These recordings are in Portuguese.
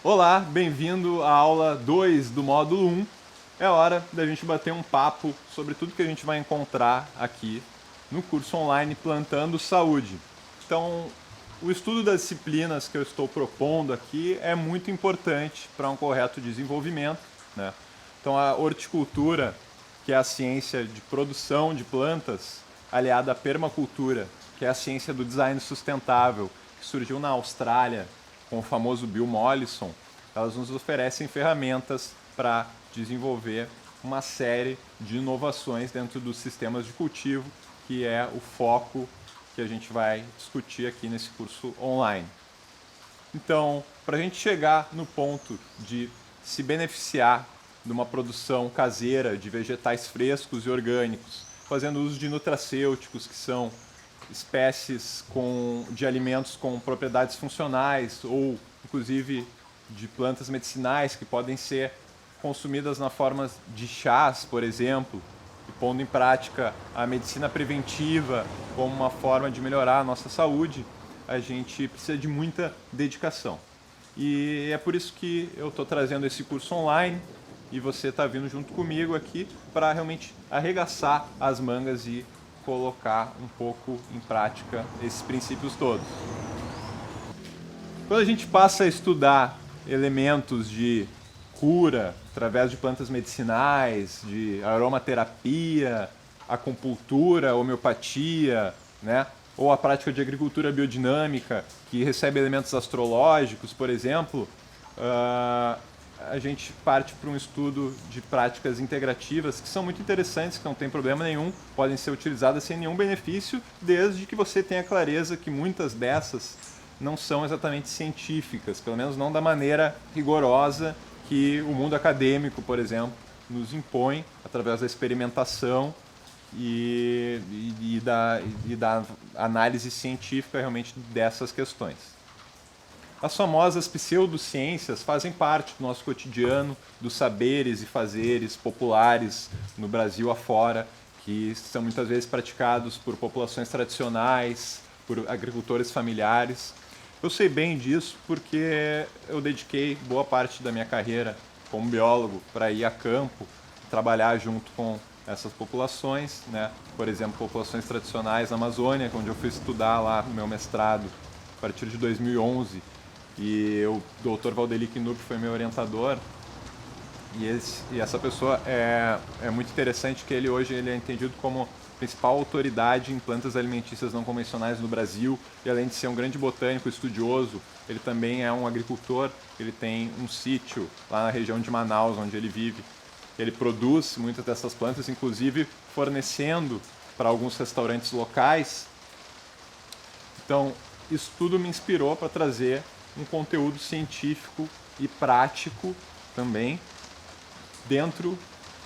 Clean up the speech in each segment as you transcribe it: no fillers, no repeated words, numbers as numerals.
Olá, bem-vindo à aula 2 do módulo 1. É hora da gente bater um papo sobre tudo que a gente vai encontrar aqui no curso online Plantando Saúde. Então, o estudo das disciplinas que eu estou propondo aqui é muito importante para um correto desenvolvimento, né? Então, a horticultura, que é a ciência de produção de plantas, aliada à permacultura, que é a ciência do design sustentável, que surgiu na Austrália com o famoso Bill Mollison, elas nos oferecem ferramentas para desenvolver uma série de inovações dentro dos sistemas de cultivo, que é o foco que a gente vai discutir aqui nesse curso online. Então, para a gente chegar no ponto de se beneficiar de uma produção caseira de vegetais frescos e orgânicos, fazendo uso de nutracêuticos, que são espécies de alimentos com propriedades funcionais ou, inclusive, de plantas medicinais que podem ser consumidas na forma de chás, por exemplo, e pondo em prática a medicina preventiva como uma forma de melhorar a nossa saúde, a gente precisa de muita dedicação. E é por isso que eu estou trazendo esse curso online e você está vindo junto comigo aqui para realmente arregaçar as mangas e colocar um pouco em prática esses princípios todos. Quando a gente passa a estudar elementos de cura através de plantas medicinais, de aromaterapia, acupuntura, homeopatia, né? Ou a prática de agricultura biodinâmica, que recebe elementos astrológicos, por exemplo, a gente parte para um estudo de práticas integrativas que são muito interessantes, que não tem problema nenhum, podem ser utilizadas sem nenhum benefício, desde que você tenha clareza que muitas dessas não são exatamente científicas, pelo menos não da maneira rigorosa que o mundo acadêmico, por exemplo, nos impõe através da experimentação e da análise científica realmente dessas questões. As famosas pseudociências fazem parte do nosso cotidiano, dos saberes e fazeres populares no Brasil afora, que são muitas vezes praticados por populações tradicionais, por agricultores familiares. Eu sei bem disso porque eu dediquei boa parte da minha carreira como biólogo para ir a campo, trabalhar junto com essas populações, né? Por exemplo, populações tradicionais na Amazônia, onde eu fui estudar lá o meu mestrado a partir de 2011. E o Dr. Valdeli Knupp foi meu orientador. E essa pessoa é muito interessante, que ele hoje é entendido como principal autoridade em plantas alimentícias não convencionais no Brasil, e além de ser um grande botânico estudioso, ele também é um agricultor. Ele tem um sítio lá na região de Manaus, onde ele vive. Ele produz muitas dessas plantas, inclusive fornecendo para alguns restaurantes locais. Então, isso tudo me inspirou para trazer um conteúdo científico e prático também dentro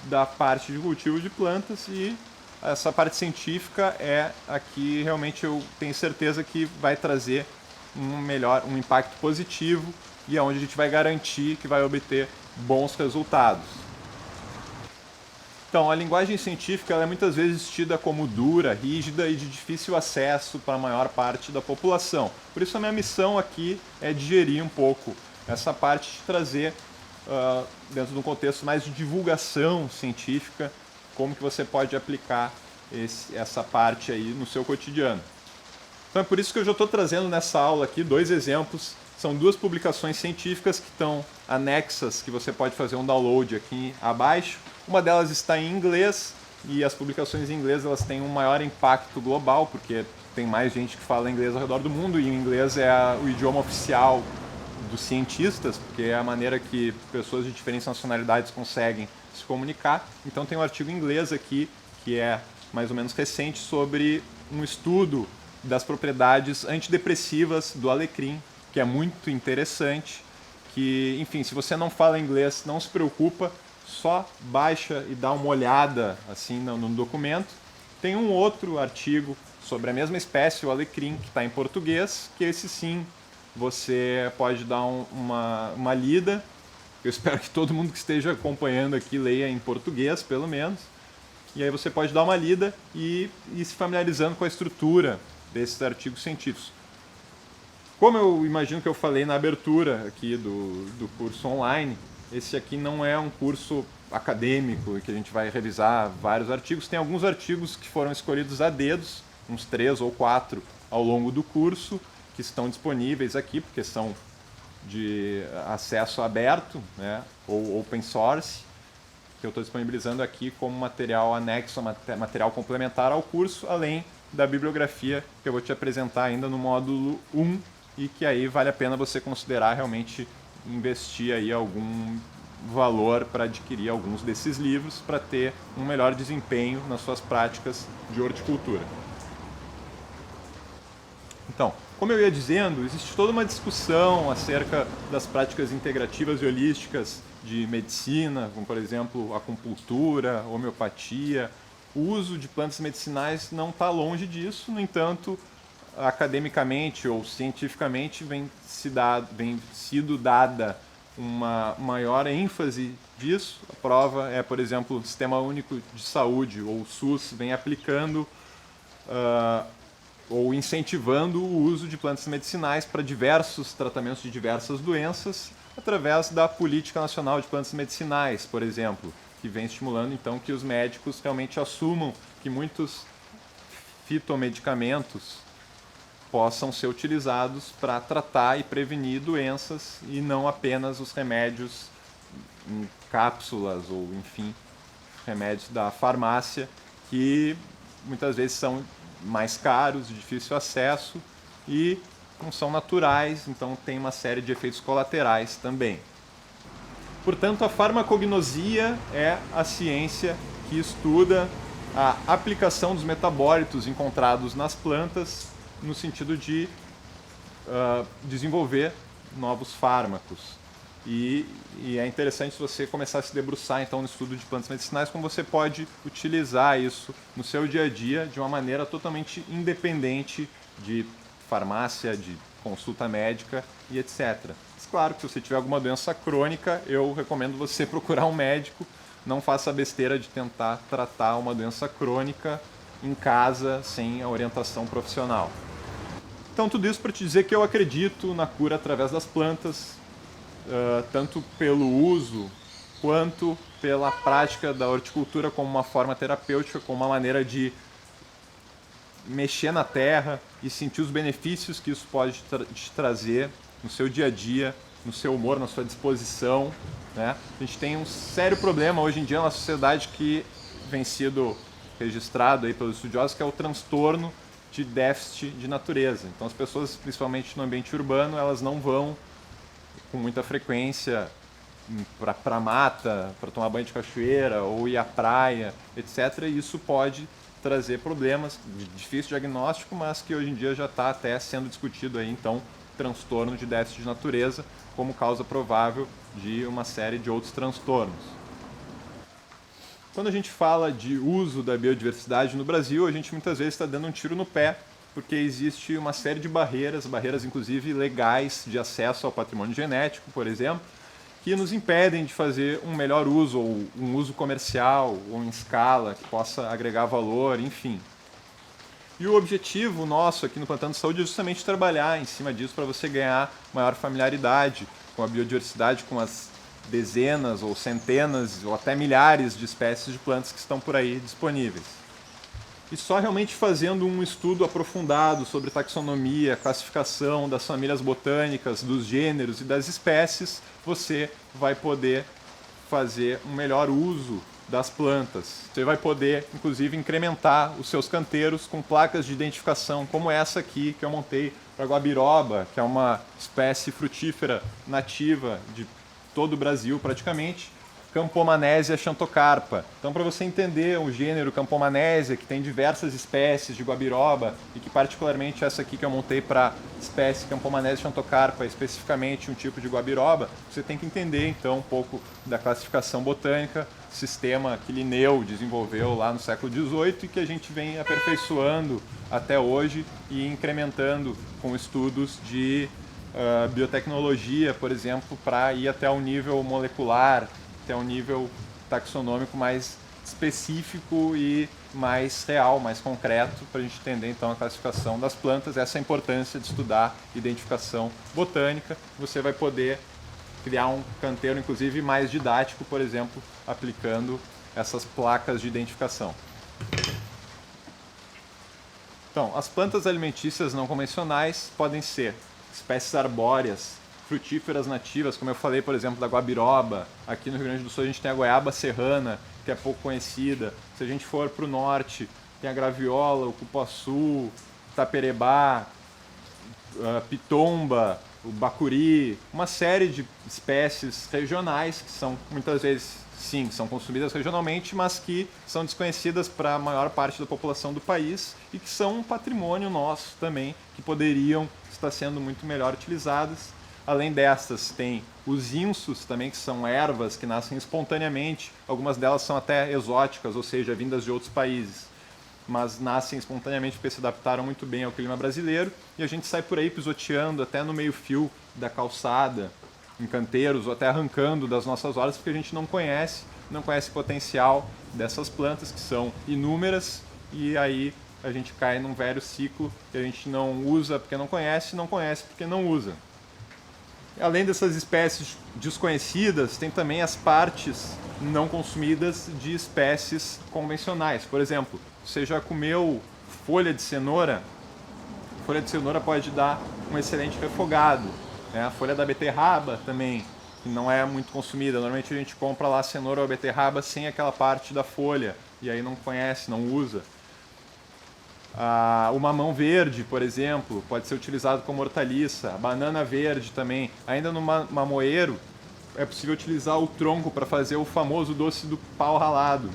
da parte de cultivo de plantas, e essa parte científica é aqui realmente eu tenho certeza que vai trazer um impacto positivo e é onde a gente vai garantir que vai obter bons resultados. Então, a linguagem científica ela é muitas vezes tida como dura, rígida e de difícil acesso para a maior parte da população. Por isso a minha missão aqui é digerir um pouco essa parte, de trazer dentro de um contexto mais de divulgação científica, como que você pode aplicar essa parte aí no seu cotidiano. Então é por isso que eu já estou trazendo nessa aula aqui 2 exemplos. São 2 publicações científicas que estão anexas, que você pode fazer um download aqui abaixo. Uma delas está em inglês, e as publicações em inglês elas têm um maior impacto global, porque tem mais gente que fala inglês ao redor do mundo, e o inglês é o idioma oficial dos cientistas, porque é a maneira que pessoas de diferentes nacionalidades conseguem se comunicar. Então tem um artigo em inglês aqui, que é mais ou menos recente, sobre um estudo das propriedades antidepressivas do alecrim, que é muito interessante, que, enfim, se você não fala inglês, não se preocupa, só baixa e dá uma olhada assim no documento. Tem um outro artigo sobre a mesma espécie, o alecrim, que está em português, que esse sim você pode dar uma lida. Eu espero que todo mundo que esteja acompanhando aqui leia em português, pelo menos. e aí você pode dar uma lida e ir se familiarizando com a estrutura desses artigos científicos. Como eu imagino que eu falei na abertura aqui do curso online, esse aqui não é um curso acadêmico que a gente vai revisar vários artigos. Tem alguns artigos que foram escolhidos a dedos, uns 3 ou 4 ao longo do curso, que estão disponíveis aqui, porque são de acesso aberto, né, ou open source, que eu estou disponibilizando aqui como material anexo, material complementar ao curso, além da bibliografia que eu vou te apresentar ainda no módulo 1, e que aí vale a pena você considerar realmente investir aí algum valor para adquirir alguns desses livros para ter um melhor desempenho nas suas práticas de horticultura. Então, como eu ia dizendo, existe toda uma discussão acerca das práticas integrativas e holísticas de medicina, como por exemplo acupuntura, homeopatia. O uso de plantas medicinais não está longe disso, no entanto, academicamente ou cientificamente vem sido dada uma maior ênfase disso. A prova é, por exemplo, o Sistema Único de Saúde, ou o SUS, vem aplicando ou incentivando o uso de plantas medicinais para diversos tratamentos de diversas doenças, através da Política Nacional de Plantas Medicinais, por exemplo, que vem estimulando então que os médicos realmente assumam que muitos fitomedicamentos possam ser utilizados para tratar e prevenir doenças e não apenas os remédios em cápsulas ou, enfim, remédios da farmácia, que muitas vezes são mais caros, de difícil acesso e não são naturais, então tem uma série de efeitos colaterais também. Portanto, a farmacognosia é a ciência que estuda a aplicação dos metabólitos encontrados nas plantas no sentido de desenvolver novos fármacos. E é interessante você começar a se debruçar então no estudo de plantas medicinais, como você pode utilizar isso no seu dia a dia de uma maneira totalmente independente de farmácia, de consulta médica e etc. Mas claro que se você tiver alguma doença crônica, eu recomendo você procurar um médico. Não faça a besteira de tentar tratar uma doença crônica em casa sem a orientação profissional. Então tudo isso para te dizer que eu acredito na cura através das plantas, tanto pelo uso quanto pela prática da horticultura como uma forma terapêutica, como uma maneira de mexer na terra e sentir os benefícios que isso pode te trazer no seu dia a dia, no seu humor, na sua disposição, né? A gente tem um sério problema hoje em dia na sociedade que vem sido registrado aí pelos estudiosos, que é o transtorno de déficit de natureza. Então as pessoas, principalmente no ambiente urbano, elas não vão com muita frequência para a mata, para tomar banho de cachoeira ou ir à praia, etc. E isso pode trazer problemas de difícil diagnóstico, mas que hoje em dia já está até sendo discutido aí, então, transtorno de déficit de natureza como causa provável de uma série de outros transtornos. Quando a gente fala de uso da biodiversidade no Brasil, a gente muitas vezes está dando um tiro no pé, porque existe uma série de barreiras inclusive legais de acesso ao patrimônio genético, por exemplo, que nos impedem de fazer um melhor uso, ou um uso comercial, ou em escala, que possa agregar valor, enfim. E o objetivo nosso aqui no Plantando Saúde é justamente trabalhar em cima disso para você ganhar maior familiaridade com a biodiversidade, com as dezenas ou centenas ou até milhares de espécies de plantas que estão por aí disponíveis. E só realmente fazendo um estudo aprofundado sobre taxonomia, classificação das famílias botânicas, dos gêneros e das espécies, você vai poder fazer um melhor uso das plantas. Você vai poder, inclusive, incrementar os seus canteiros com placas de identificação, como essa aqui que eu montei para a guabiroba, que é uma espécie frutífera nativa de todo o Brasil praticamente, Campomanésia xantocarpa. Então, para você entender o gênero Campomanésia, que tem diversas espécies de guabiroba, e que particularmente essa aqui que eu montei para a espécie Campomanésia xantocarpa, especificamente um tipo de guabiroba, você tem que entender então um pouco da classificação botânica, sistema que Linneu desenvolveu lá no século XVIII e que a gente vem aperfeiçoando até hoje e incrementando com estudos de biotecnologia, por exemplo, para ir até o nível molecular, até um nível taxonômico mais específico e mais real, mais concreto, para a gente entender então a classificação das plantas. Essa é a importância de estudar identificação botânica. Você vai poder criar um canteiro, inclusive, mais didático, por exemplo, aplicando essas placas de identificação. Então, as plantas alimentícias não convencionais podem ser espécies arbóreas, frutíferas nativas, como eu falei, por exemplo, da guabiroba. Aqui no Rio Grande do Sul a gente tem a goiaba serrana, que é pouco conhecida. Se a gente for para o norte, tem a graviola, o cupuaçu, taperebá, a pitomba, o bacuri, uma série de espécies regionais que são muitas vezes, sim, são consumidas regionalmente, mas que são desconhecidas para a maior parte da população do país e que são um patrimônio nosso também, que poderiam estar sendo muito melhor utilizadas. Além dessas, tem os insos também, que são ervas que nascem espontaneamente. Algumas delas são até exóticas, ou seja, vindas de outros países, mas nascem espontaneamente porque se adaptaram muito bem ao clima brasileiro, e a gente sai por aí pisoteando até no meio-fio da calçada, em canteiros, ou até arrancando das nossas hortas, porque a gente não conhece o potencial dessas plantas, que são inúmeras, e aí a gente cai num velho ciclo que a gente não usa porque não conhece porque não usa. Além dessas espécies desconhecidas, tem também as partes não consumidas de espécies convencionais. Por exemplo, você já comeu folha de cenoura? Folha de cenoura pode dar um excelente refogado. Né? A folha da beterraba também, que não é muito consumida. Normalmente a gente compra lá a cenoura ou a beterraba sem aquela parte da folha, e aí não conhece, não usa. O mamão verde, por exemplo, pode ser utilizado como hortaliça. A banana verde também. Ainda no mamoeiro, é possível utilizar o tronco para fazer o famoso doce do pau ralado,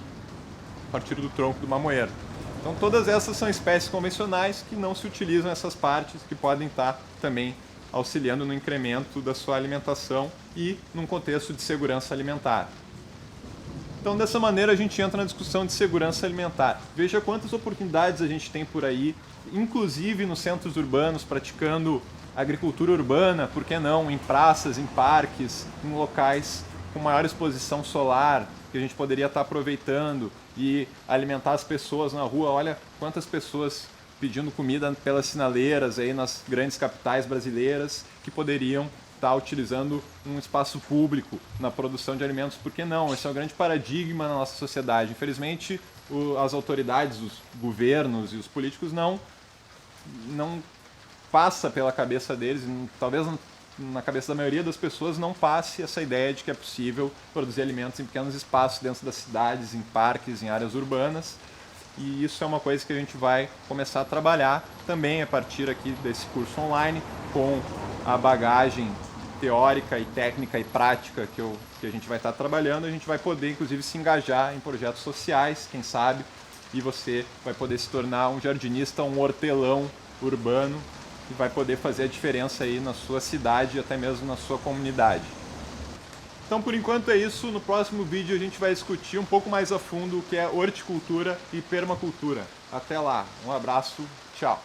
a partir do tronco do mamoeiro. Então todas essas são espécies convencionais que não se utilizam essas partes, que podem estar também auxiliando no incremento da sua alimentação e num contexto de segurança alimentar. Então, dessa maneira, a gente entra na discussão de segurança alimentar. Veja quantas oportunidades a gente tem por aí, inclusive nos centros urbanos, praticando agricultura urbana, por que não, em praças, em parques, em locais com maior exposição solar, que a gente poderia estar aproveitando e alimentar as pessoas na rua. Olha quantas pessoas pedindo comida pelas sinaleiras aí nas grandes capitais brasileiras que poderiam estar utilizando um espaço público na produção de alimentos. Por que não? Esse é um grande paradigma na nossa sociedade. Infelizmente, as autoridades, os governos e os políticos não passa pela cabeça deles, talvez na cabeça da maioria das pessoas não passe essa ideia de que é possível produzir alimentos em pequenos espaços dentro das cidades, em parques, em áreas urbanas. E isso é uma coisa que a gente vai começar a trabalhar também a partir aqui desse curso online, com a bagagem teórica e técnica e prática que a gente vai estar trabalhando. A gente vai poder, inclusive, se engajar em projetos sociais, quem sabe, e você vai poder se tornar um jardinista, um hortelão urbano, que vai poder fazer a diferença aí na sua cidade e até mesmo na sua comunidade. Então, por enquanto é isso. No próximo vídeo a gente vai discutir um pouco mais a fundo o que é horticultura e permacultura. Até lá, um abraço, tchau!